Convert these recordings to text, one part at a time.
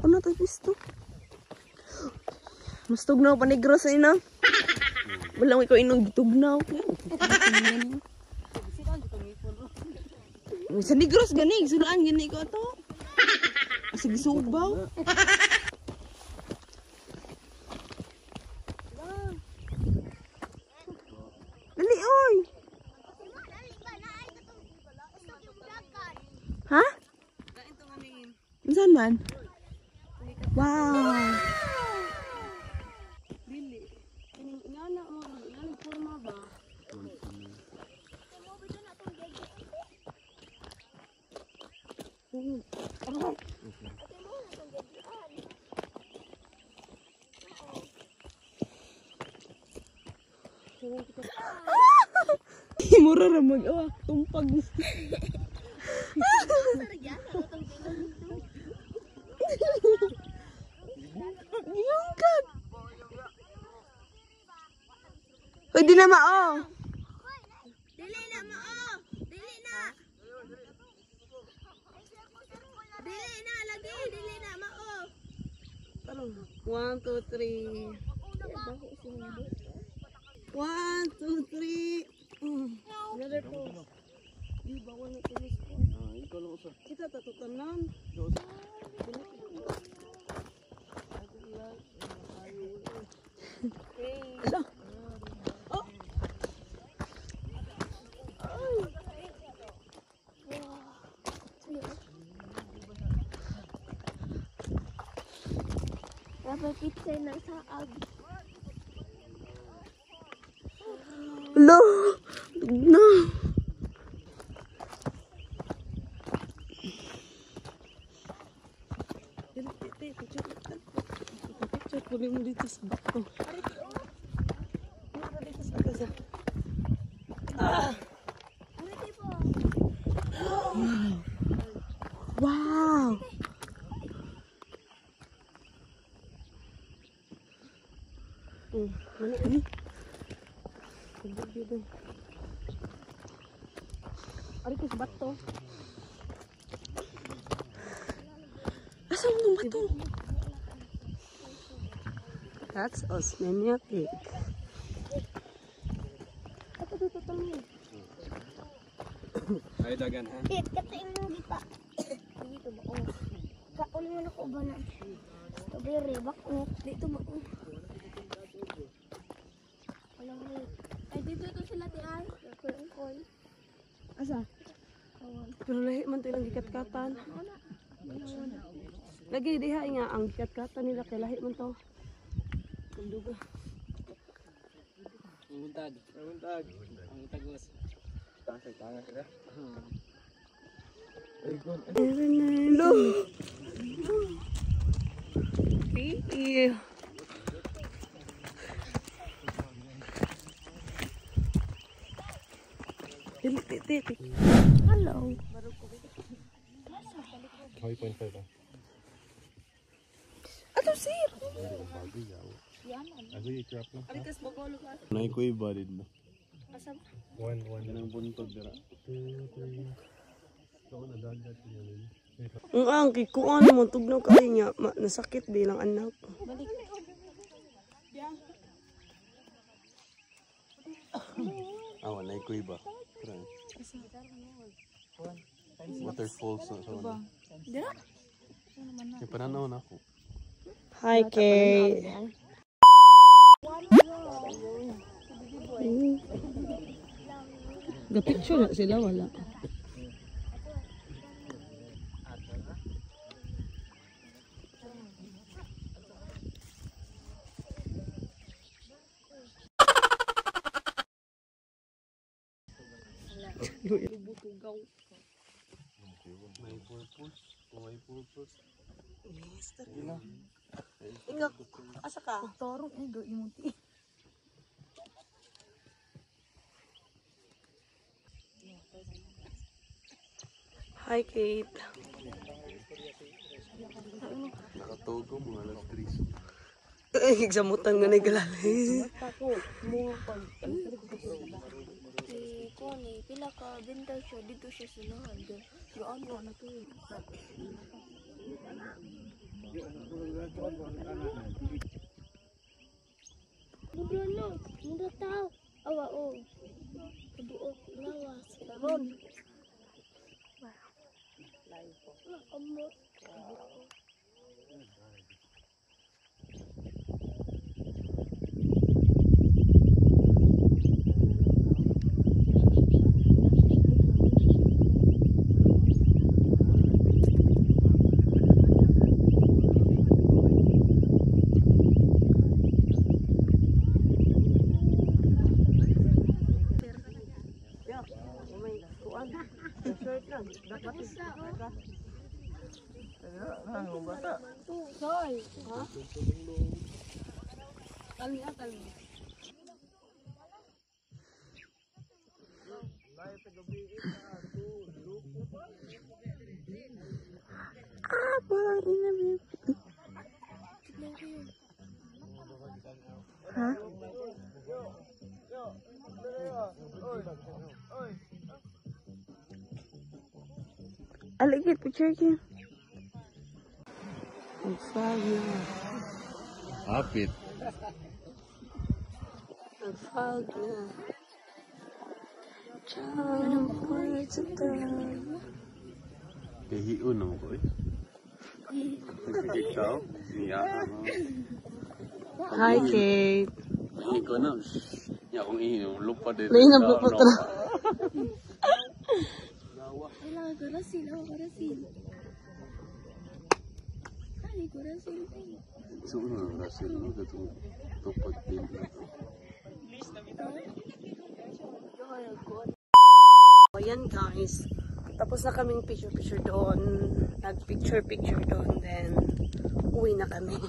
Ano tayo pisto? Mas tugnaw pa negros na ina. Walang ikaw inong gitugnaw. Sa negros gani, sulaan gani ko ito. Sige subaw. Dali oy. Ha? Saan man? Wow. Dili. Inana mo, inana forma ba? Mura ra mag tumpag. Gilungkad. Pwede na mao. Dili na mao. Dili na. Dili na lagi, dili na mao. 1 2 3. 1 2 3. Another pose. Di bawal na tennis ko. Ikaw lang usa. Kita tatutanan. Dapat pizza ng saag. Hello. No. Puli mo dito sa bako. Dito sa casa. Wow. Mani ani? Ari ko sa bato. Asa mo ng bato? That's Osmeña Peak. Ako dito tamo. Ay dagan ha. Katay mo kita. Dito ba oh. Kaon mo na ko ba na. Strawberry bakit dito mo. Ay dito to sila ti ay. Koy. Asa? Pero lahi man to ilang gikat-katan. Lagi diha nga ang gikat-katan nila kay lahi man to. Kunduga. Untag. Ang tagos. Tanga ka. Hello. Hey. Hello. 5.5 ah. Ato sir. Ako i-crap na. Arikas bogolo ka. Nay ko i-valid mo. Asam. 1 nang buntog dira. 2 3. So na dagat niya. Ang kikuan mo tugnaw kay nya nasakit bilang anak. Balik. Awan nay ko iba. Waterfall sa so. Dira? Kaya pananaw na ako. Hi Kay. Ga-picture na sila wala. Lubutugaw. purpose. May purpose. Yes, talaga. Ikaw, asa ka? Torong eh, do imunti. Hi, Kate. Nakatogo mga alas 3. Examutan nga na galali. Kung pila ka bintay siya, dito siya sinahan. Doon mo na to. Bruno, muda tao. Awa o. Kabuok, lawas. Taron. Amo. Soy. Ha? Tali. Parang inabi. Ha? Aligid, picture ko. Ang foggy. Hapit. Ang foggy. Ciao, words of love. Kahiun naman ko eh. Ikaw? Niyakan mo. Hi, Kate. Ikaw na. Niya akong ihinom. Lupa din. Nainam po ito. Kailangan ko rasil. Ay, ko rasil. Suno ng rasil mo. Tupag din na ito. Ayan guys, tapos na kaming picture doon, nag-picture doon, then uwi na kami.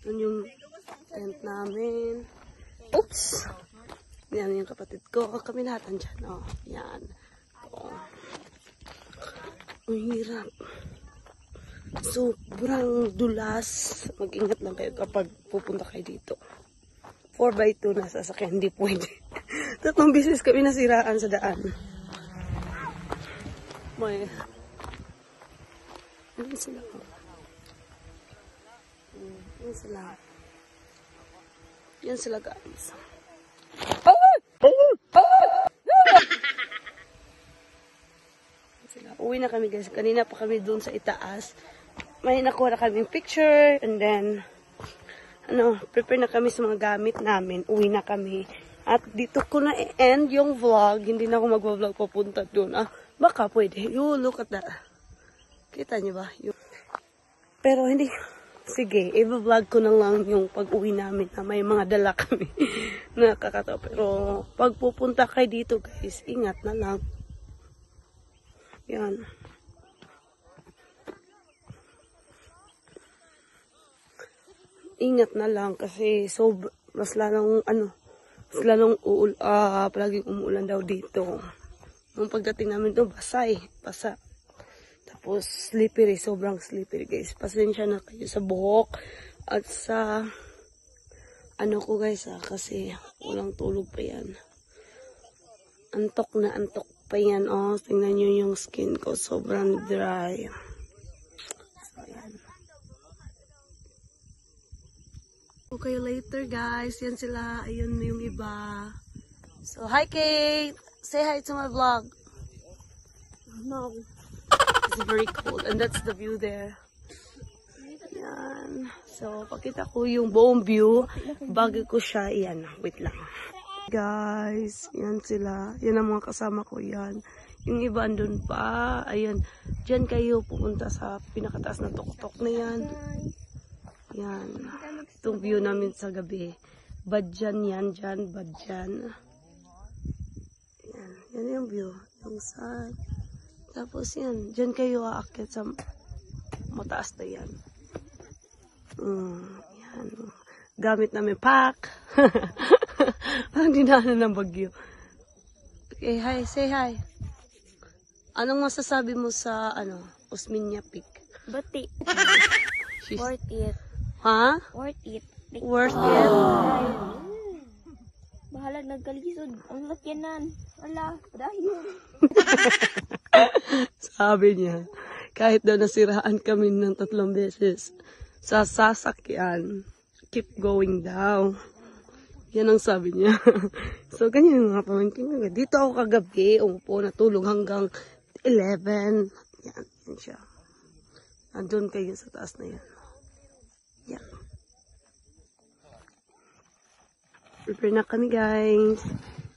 Yun yung tent namin. Oops! Yan yung kapatid ko, kami lahat andyan, oh, yan. Oh. Ang hirap. Sobrang dulas. Mag-ingat lang kayo kapag pupunta kayo dito. 4x2 na sasakyan, hindi pwede. 3 beses kami nasiraan sa daan. May... Ano sila? Yan sila. Yan sila guys. Uwi na kami guys. Kanina pa kami doon sa itaas. May nakuha na kami picture. And then, prepare na kami sa mga gamit namin. Uwi na kami. At dito ko na i-end yung vlog. Hindi na ako mag-vlog papunta doon. Baka pwede. Look at that. Kita niyo ba? Pero hindi. Sige, i-vlog ko na lang yung pag-uwi namin na may mga dala kami. Nakakatawa. Pero pag pupunta kayo dito guys, ingat na lang. Yan. Ingat na lang kasi mas lalong palaging umuulan daw dito. Nung pagdating namin doon, basa. Tapos slippery, sobrang slippery guys. Pasensya na kayo sa buhok at sa ko guys kasi walang tulog pa yan. Antok pa yan. Oh, tingnan nyo yung skin ko, sobrang dry. So, yan. Okay, later guys. Yan sila. Ayun yung iba. So, hi Kate! Say hi to my vlog. No. It's very cold. And that's the view there. Yan. So, pakita ko yung buong view. Bago ko siya. Yan. Wait lang. Guys. Yan sila. Yan ang mga kasama ko. Yan. Yung iba andun pa. Ayan. Diyan kayo pupunta sa pinakataas na tuktok na yan. Yan. Itong view namin sa gabi. Badyan yan dyan. Badyan. Yan. Yan yung view. Yung side. Tapos yan, dyan kayo aakyat sa mataas na yan. Yan. Gamit namin pack. Parang dinaanan ng bagyo. Okay, hi, say hi. Anong masasabi mo sa, Osminia Peak? Bati. She's... Worth it. Ha? Worth it. Worth it? Bahalag nagkalisod. Ang lakyanan. Wala. Dahil. Sabi niya, kahit daw nasiraan kami ng 3 beses sa sasakyan, keep going daw. Yan ang sabi niya. So, ganyan mga pamangkin ko. Dito ako kagabi, umupo, natulog hanggang 11. Yan, yan siya. Andun kayo sa taas na yan. Yan. Prepare na kami, guys.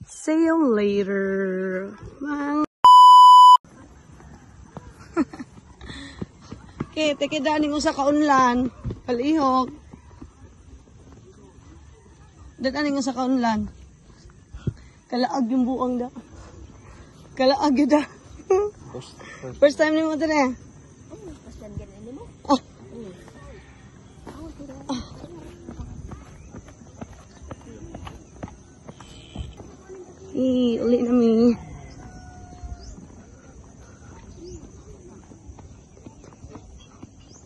See you later. Bye. Okay, tekidaanin ko sa kaunlan. Palihog. Dadaanin ko sa kaunlan. Kalaag yung buang da. Kalaag yun da. First time ni mo ito na. Pasyan ganun mo? Uli na mi.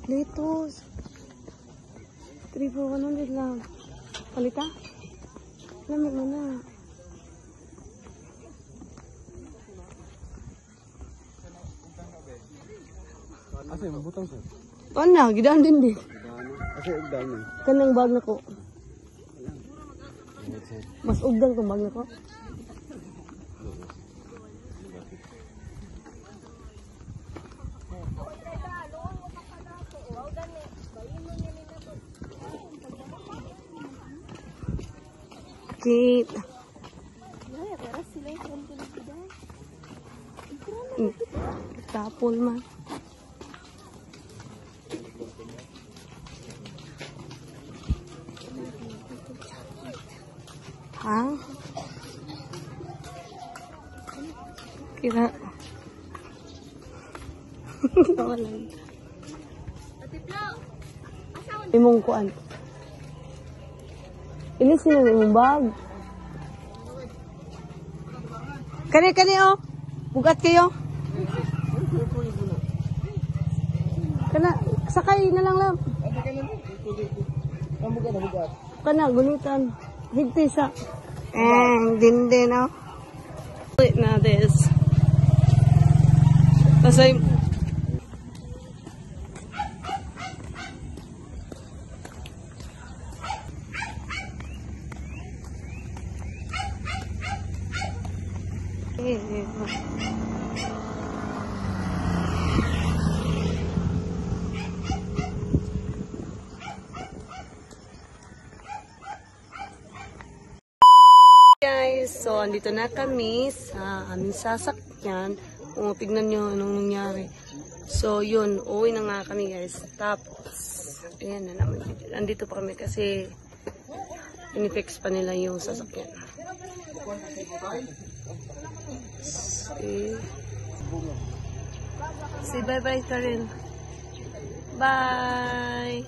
Litos. 3,100 lang. Palita? Lamig mo na. Asa yung butang sir? Ano na? Gidaan din din. Asa yung daan yun? Kanang bag na ko. Mas ugdang itong bag na ko. Kit. Tapol man. Ha? Kira. Tawalan. Imong kuan. Ini sino imong bag? Kani oh. Bugat kayo. Kana sakay na lang. Kana gulitan. Higti sa. Din oh. Wait na this. Kasi guys, so andito na kami sa aming sasakyan. Tignan nyo anong nangyari. So yun, uwi na nga kami guys. Tapos, ayan na naman. Andito pa kami kasi inifix pa nila yung sasakyan. Say bye-bye ka rin. Bye!